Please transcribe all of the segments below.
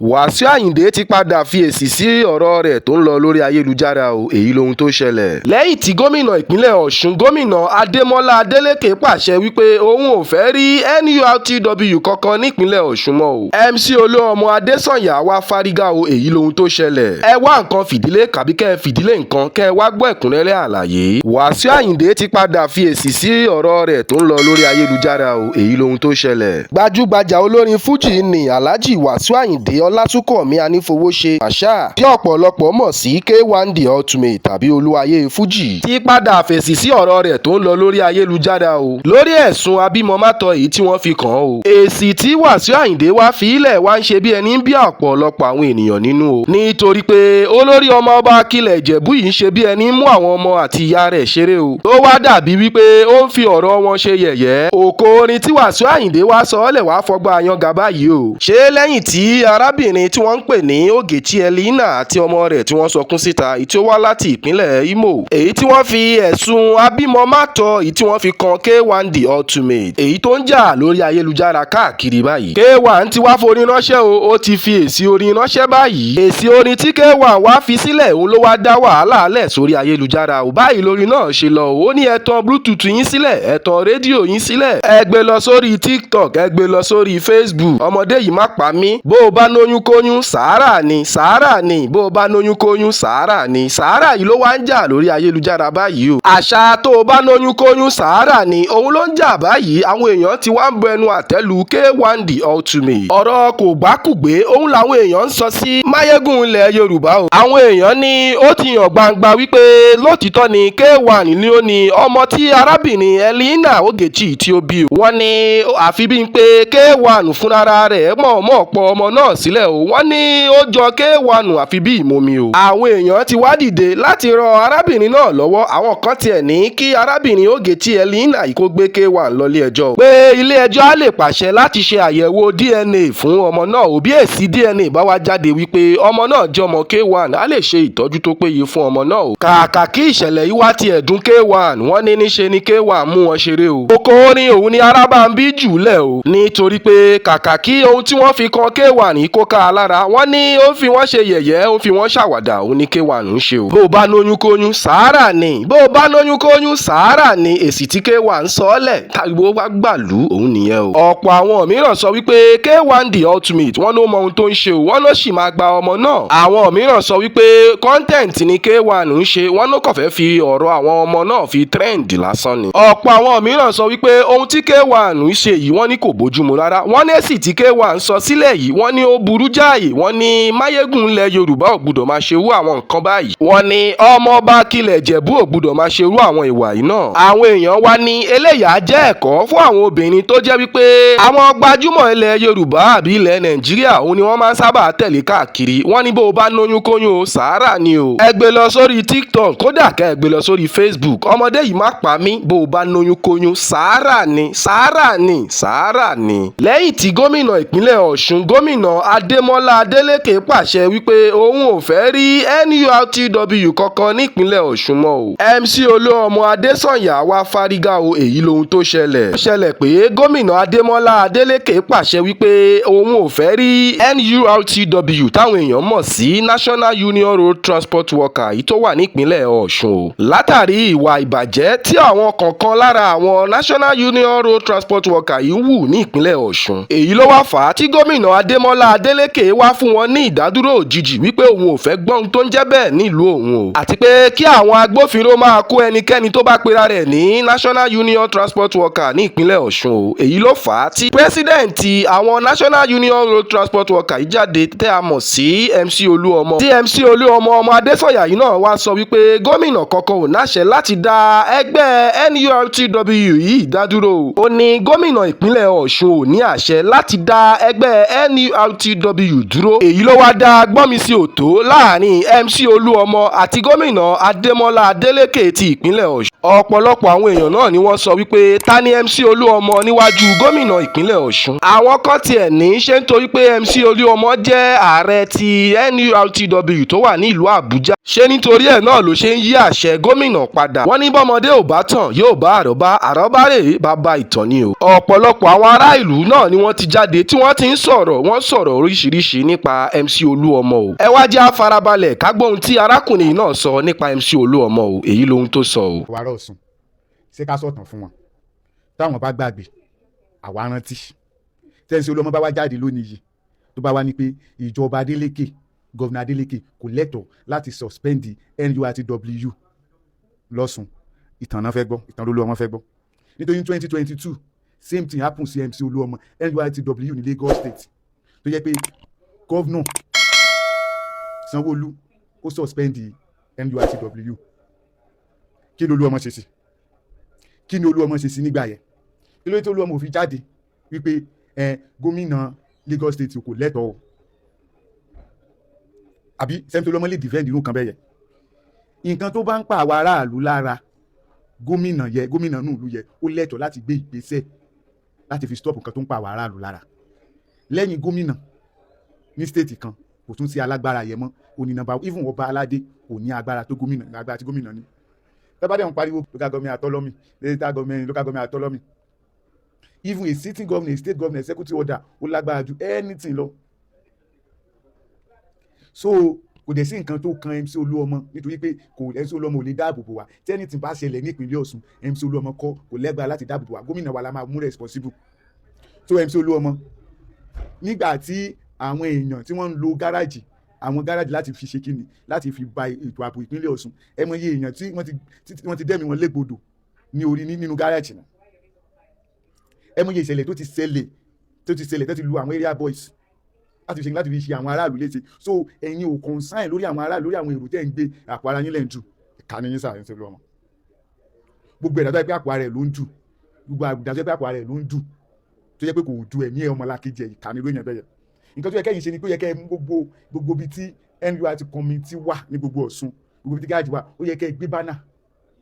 Wasiu Ayinde ti padà fi èsì sí ọ̀rọ̀ rẹ̀ tó ń lọ lórí ayélujára o, èyí lohun tó ṣẹlẹ̀. Lẹ́yìn tí gómìnà ìpínlẹ̀ Ọ̀ṣun gómìnà Adémọ́lá Adélékè pàṣẹ wípé òun ò fẹ́ rí NURTW kankan nípínlẹ̀ Ọ̀ṣun mọ́ o. MC Oluomo Adésànyà wá fárígá o, èyí lohun tó ṣẹlẹ̀. Ẹ wá nǹkan fìdílé kàbí kẹ́ ẹ fìdílé nǹkan kẹ́ ẹ wá gbọ́ ẹ̀kúnrẹ́rẹ́ àlàyé. Wasiu Ayinde ti padà fi èsì sí ọ̀rọ̀ rẹ̀ tó ń lọ lórí ayélujára o, èyí lohun tó ṣẹlẹ̀. Gbajúgbajà olórin Fújì ni Alhaji Wasiu Ayinde Ọlátúnkànmí Anífowóṣe àṣà tí ọ̀pọ̀lọpọ̀ mọ̀ sí K1 The Ultimate tàbí Olúwayé Fújì ti padà fèsì sí ọ̀rọ̀ rẹ̀ tó ń lọ lórí ayélujára o lórí ẹ̀sùn abímọmátọ èyí tí wọ́n fi kàn án o. Èsì tí Wasiu Ayinde wá fi ilẹ̀ wá ń ṣe bí ẹni ń bí ọ̀pọ̀lọpọ̀ àwọn ènìyàn nínú o nítorí pé olórí ọmọ ọba Akilẹ̀ Ìjẹ̀bú yìí ń ṣe bí ẹni ń mú àwọn ọmọ àti ìyá rẹ̀ ṣeré o tó wá dàbí wípé ó ń fi ọ̀rọ̀ wọn ṣe yẹ̀yẹ́. Òkò orin tí Wasiu Ayinde wá sọ ọ́lẹ̀ wá fọgbà yanga báyìí o ṣé lẹ́yìn tí arábìnrin tí wọ́n ń pè ní Ogechi Elina àti ọmọ rẹ̀ tí wọ́n sọkún síta èyí tí ó wá láti ìpínlẹ̀ Imo èyí tí wọ́n fi ẹ̀sùn abímọmátọ èyí tí wọ́n fi kan K1 The Ultimate èyí tó ń jà lórí ayélujára káàkiri báyìí. K1 ti wá forin ránṣẹ́ o, ó ti fi èsì orin ránṣẹ́ báyìí. Èsì orin tí K1 wá fi sílẹ̀ òun ló wá dá wàhálà lẹ̀ sórí ayélujára o. Báyìí lórin náà ṣe lọ ó ní ẹ tan Bluetooth yín sílẹ̀, ẹ tan rédíò yín sílẹ̀, ẹ gbé lọ sórí TikTok, ẹ gbé lọ sórí Facebook. Ọmọdé yìí má pa mí, bó o bá lóyún kóyún Sara ni, Sara ni, bó o bá lóyún kóyún Sara ni. Sara yìí ló wá ń jà lórí ayélujára báyìí o. Àṣà tó o bá lóyún kóyún Sara ni òun ló ń jà báyìí. Àwọn èèyàn ti wá ń bọ ẹnu àtẹ́lu K1 The Ultimate. Ọ̀rọ̀ kò gbákùgbé òun làwọn èèyàn ń sọ sí máyégún ilẹ̀ Yorùbá o. Àwọn èèyàn ní ó ti hàn gbangba wípé lótìtọ́ ni K1 ni ó ní ọmọ tí arábìnrin Elina Ogechi tí ó bí o. Wọ́n ní àfi bí pé K1 fúnra rẹ̀ mọ̀ọ́mọ̀ pọ̀ ọmọ náà sílẹ̀ o. Wọ́n ní ó jọ K1 àfi bí ìmomi o. Àwọn èèyàn ti wá dìde láti ran arábìnrin náà lọ́wọ́. Àwọn kan tiẹ̀ ní kí arábìnrin Ogechi Elina yìí kó gbé K1 lọ ilé ẹjọ́ pé ilé ẹjọ́ á lè pàṣẹ láti ṣe àyẹ̀wò DNA fún ọmọ náà o. Bí èsì DNA bá wá jáde wípé ọmọ náà jẹ́ ọmọ K1 á lè ṣe ìtọ́jú tó péye fún ọmọ náà o. Kàkà kí ìṣẹ̀lẹ̀ yìí wá tiẹ̀ dùn K1 wọ́n ní níṣe ni K1 mú wọn ṣeré o. Oko orin òun ni arábàmbí jùlẹ̀ o nítorí pé kàkà kí ohun tí wọ́n fi kan K1 yìí kó ká a lára wọ́n ní ó fi wọ́n ṣe yẹ̀yẹ́ ó fi wọ́n ṣàwàdà òun ni K1 ń ṣe o. Bó o bá lóyún kóyún Sara ni, bó o bá lóyún kóyún Sara ni èsì tí K1 sọ ọ́lẹ̀ tágbó wá gbàlú òun nìyẹn o. Ọ̀pọ̀ àwọn mìíràn sọ wípé K1 The Ultimate wọ́n ló mọ ohun tó ń ṣe o, wọ́n ló sì máa gba ọmọ náà. Àwọn mìíràn sọ wípé content ni K1 ń ṣe, wọ́n ló kàn fẹ́ fi ọ̀rọ̀ àwọn ọmọ náà fi trend lásán ni. Ọ̀pọ̀ àwọn mìíràn sọ wípé ohun tí K1 ń ṣe yìí wọ́n ní kò bójúmu rárá. Wọ́n ní èsì tí K1 sọ sílẹ̀ yìí wọ́n ní ó burú jáì. Wọ́n ní máyégún ilẹ̀ Yorùbá ò gbúdọ̀ máa ṣe irú àwọn nǹkan báyìí. Wọ́n ní ọmọ ọba Akilẹ̀ Ìjẹ̀bú ò gbúdọ̀ máa ṣe irú àwọn ìwà yìí náà. Àwọn èèyàn wá ní eléyà jẹ́ ẹ̀kọ́ fún àwọn obìnrin tó jẹ́ wípé àwọn gbajúmọ̀ ilẹ̀ Yorùbá àbí ilẹ̀ Nàìjíríà òun ni wọ́n máa ń sábà tẹ̀lé káàkiri. Wọ́n ní bó o bá lóyún kóyún o Sara ni o. Ẹ gbé lọ sórí TikTok kódà kẹ́ ẹ gbé lọ sórí Facebook. Ọmọdé yìí má pa mí, bó o bá lóyún kóyún Sara ni, Sara ni, Sara ni. Lẹ́yìn tí gómìnà ìpínlẹ̀ Ọ̀ṣun gómìnà Adémọ́lá Adélékè pàṣẹ wípé òun ò fẹ́ rí NURTW kankan nípínlẹ̀ Ọ̀ṣun mọ́ o. MC Oluomo Adésànyà wá fárígá o, èyí lohun tó ṣẹlẹ̀. Ó ṣẹlẹ̀ pé gómìnà Adémọ́lá Adélékè pàṣẹ wípé òun ò fẹ́ rí NURTW táwọn èèyàn mọ̀ sí National Union Road Transport Worker yìí tó wà nípínlẹ̀ Ọ̀ṣun o. Látàrí ìwà ìbàjẹ́ tí àwọn kọ̀ọ̀kan lára àwọn National Union Road Transport Worker yìí wù ní ìpínlẹ̀ Ọ̀ṣun. Èyí ló wá fà á tí gómìnà Adémọ́lá Adélékè wá fún wọn ní ìdádúró òjijì wípé òun ò fẹ́ gbọ́n tó ń jẹ́ bẹ́ẹ̀ nílùú òun o. Àti pé kí àwọn agbófinró máa kó ẹnikẹ́ni tó bá pera rẹ̀ ní National Union Transport Worker ní ìpínlẹ̀ Ọ̀ṣun o. Èyí ló fà á tí pírẹ́sídẹ̀ǹtì àwọn National Union Road Transport Worker yìí jáde tẹ́ a mọ̀ sí MC Oluomo. Tí MC Oluomo ọmọ Adésànyà yìí náà wá sọ wípé gómìnà kankan ò náṣẹ láti dá ẹgbẹ́ NURTW yìí dádúró. Ó ní gómìnà ìpínlẹ̀ Ọ̀ṣun ò ní àṣẹ láti dá ẹgbẹ́ NURTW dúró. Èyí ló wá dá gbọ́nmisí òtó láàrin MC Oluomo àti gómìnà Adémọ́lá Adélékè ti ìpínlẹ̀ Ọ̀ṣun. Ọ̀pọ̀lọpọ̀ àwọn èèyàn náà ni wọ́n sọ wípé ta ni MC Oluomo níwájú gómìnà ìpínlẹ̀ Ọ̀ṣun. Àwọn kan tiẹ̀ ní ṣé nítorí pé MC Oluomo jẹ́ ààrẹ ti NURTW tó wà ní ìlú Àbújá. Ṣé nítorí ẹ̀ náà ló ṣe ń yí àṣẹ gómìnà padà. Wọ́n ní bọ́mọdé ò bá tàn yóò bá àrọ́bá, àrọ́bá rèé bàbá ìtàn ni o. Ọ̀pọ̀lọpọ̀ àwọn ará ìlú náà ni wọ́n ti jáde tí wọ́n ti ń sọ̀rọ̀ lóríṣiríṣi nípa MC Oluomo o. Ẹ wá jẹ́ á farabalẹ̀ ká gbọ́ ohun tí arákùnrin náà sọ nípa MC Oluomo o, èyí lohun tó sọ o. Wàrà Ọ̀ṣun ṣé ká sọ̀tàn fún wọn táwọn bá gbàgbé àwa rántí MC Oluomo bá wá jáde lónìí yìí tó bá wá ní pé ìjọba Adeleke gọ́vnà Adeleke kò lẹ́tọ̀ọ́ láti suspend NURTW lọ́sùn. Ìtàn náà fẹ́ gbọ́, ìtàn Oluomo fẹ́ gbọ́. Nítorí 2022 same thing happen sí MC Oluomo NURTW ní Lagos State tó yẹ pé gọ́vnà Sanwó-Olú ó suspend NURTW. Kí ni Oluomo ṣe sí? Kí ni Oluomo ṣe sí nígbà yẹn? Kí ló dé tí Oluomo ò fi jáde wípé gómìnà Lagos State kò lẹ́tọ̀ọ́ àbí MC Oluomo lè defend irú kan bẹ́ẹ̀ yẹn? Nǹkan tó bá ń pa àwọn aráàlú lára gómìnà nù ìlú yẹ ó lẹ́tọ̀ọ́ láti gbé ìgbésẹ̀ láti fi stop nǹkan tó ń pa àwọn aráàlú lára. Lẹ́yìn gómìnà ní state kan kò tún sí alágbára yẹn mọ́, òní nàbà even ọba aládé kò ní agbára tó gómìnà, agbára tí gómìnà ní. Tẹ́bàdé wọn pariwo local government autonomy, local government autonomy. Even a sitting governor, a state governor, executive order ó lágbára ju anything lọ. So kò dẹ̀ sí nǹkan tó kan MC Oluomo nítorí pé MC Oluomo ò lè dáàbò bò wá. Tí anything bá ṣẹlẹ̀ ní ìpínlẹ̀ Ọ̀ṣun, MC Oluomo kò lẹ́gbàá láti dáàbò bò wá. Gómìnà wa la máa mú responsible. So MC Oluomo nígbà tí àwọn èèyàn tí wọ́n ń lo gáràjì láti fi ṣe kíni láti fi ba ètò ààbò ìpínlẹ̀ Ọ̀ṣun, ẹ mọ iye èèyàn tí wọ́n ti dẹ́mi wọn légbodò ní orí nínú gáràjì náà. Ẹ mọ iye ìṣẹ̀lẹ̀ tó ti ṣẹlẹ̀ tó ti lu àwọn area boys láti fi ṣe àwọn aráàlú léṣe. So ẹ̀yin ò concern lórí àwọn aráàlú, lórí àwọn èrò tẹ́ ń gbé àpò ara yín lẹ́ ń dù. Ìkànnì yín sà MC Oluomo. Gbogbo ẹ̀dá tó yẹ pé àpò ara ẹ̀ ló ń dù, gbogbo àgbà tó yẹ pé àpò ara ẹ̀ ló ń dù, tó yẹ pé kò dù ẹ̀mí ẹ̀ ọmọlákejì ẹ̀, ìkànnì ló yàn bẹ́yẹ. Nǹkan tó yẹ kẹ́yìn ṣe ni pé ó yẹ kẹ́ gbogbo ibi tí NURT community wà ní gbogbo Ọ̀ṣun, gbogbo ibi tí gáàjì wà, ó yẹ kẹ́ gbé bánà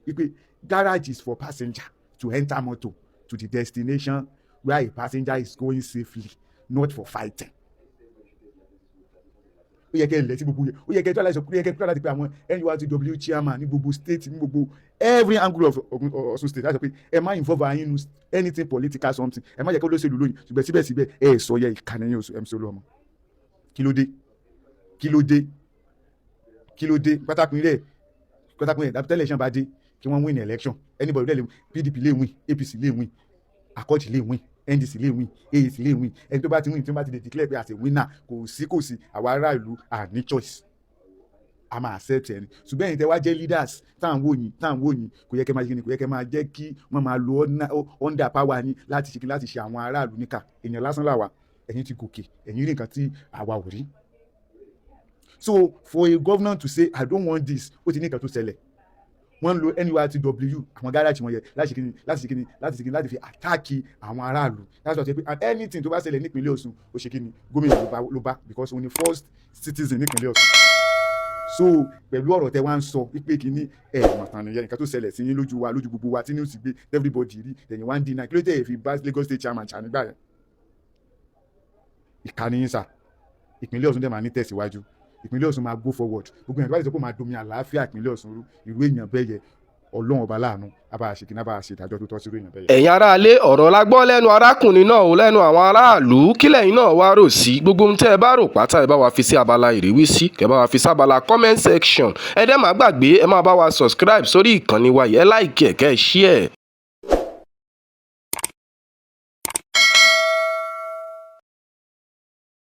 wípé garage is for passenger to enter motor to the destination where a passenger is going safely, not for fighting. Ó yẹ kẹ́ ilẹ̀ tí gbogbo yẹ, ó yẹ kẹ́ tó aláìsọ, ó yẹ kẹ́ tó láti pé àwọn NURTW chairman ní gbogbo state, ní gbogbo every angle of Ọ̀ṣun state láti pé ẹ má involve ara yín in anything political something, ẹ má jẹ́ kó lóṣèlú lóyìn, ṣùgbọ́n síbẹ̀síbẹ̀ ẹ sọ yẹ ìkànnì yín MC Oluomo. Kí ló dé pátákùn rẹ̀ election bá dé kí wọ́n win election, anybody lè win, PDP lè win, APC lè win, Akọ́jì lè win, NDC lè win, AAC lè win. Ẹni tó bá ti win, tí wọ́n bá ti lè declare pé as a winner, kò sí àwa ará ìlú ní choice, a máa accept ẹni. Ṣùgbọ́n ẹ̀yin tẹ́ wá jẹ́ leaders táwọn wò yín kò yẹ kẹ́ máa jẹ́ kí wọ́n máa lo under power yín láti ṣe àwọn ará ìlú níkà. Èèyàn lásán làwà, ẹ̀yin ti gòkè, ẹ̀yin rí nǹkan tí àwa ò rí. So for a governor to say I don't want this, ó ti ní nǹkan tó ṣẹlẹ̀. Wọ́n lo NURTW àwọn gáràjì wọn yẹ láti fi àtáàkì àwọn aráàlú. That's what and anything tó bá ṣẹlẹ̀ nípínlẹ̀ Ọ̀ṣun ó ṣe kíni gómìnà ló bá because òun ni first citizen nípínlẹ̀ Ọ̀ṣun. So pẹ̀lú ọ̀rọ̀ tẹ́ wá ń sọ wípé kíní mọ̀tàn nìyẹn nǹkan tó ṣẹlẹ̀ sí yín lójú gbogbo wa tí ní ó sì gbé everybody rí ẹ̀yìn wá ń dín náà kí ló tẹ̀ fi bá Lagos State chairman ṣà nígbà yẹn. Ìkànnì yín sà, ìpínlẹ̀ Ọ̀ṣun dẹ̀ máa ní tẹ̀síwájú, ìpínlẹ̀ Ọ̀ṣun máa go forward, gbogbo èèyàn tó bá ti sọ pé máa domi àlàáfíà ìpínlẹ̀ Ọ̀ṣun irú èèyàn bẹ́ẹ̀ yẹ Ọlọ́run ọba láàánú abáṣekínà bá ṣe ìdájọ́ tó tọ́ sí irú èèyàn bẹ́ẹ̀ yẹ. Ẹ̀yin aráalé, ọ̀rọ̀ la gbọ́ lẹ́nu arákùnrin náà o, lẹ́nu àwọn aráàlú. Kílẹ̀ yín náà wá rò sí gbogbo ohun tẹ́ ẹ bá rò pátá, ẹ bá wa fi sí abala ìrísí, kẹ́ bá wa fi sí abala comment section. Ẹ dẹ́ má gbàgbé, ẹ máa bá wa subscribe sórí ìkànnì wa yìí, ẹ like ẹ kẹ́ ẹ share.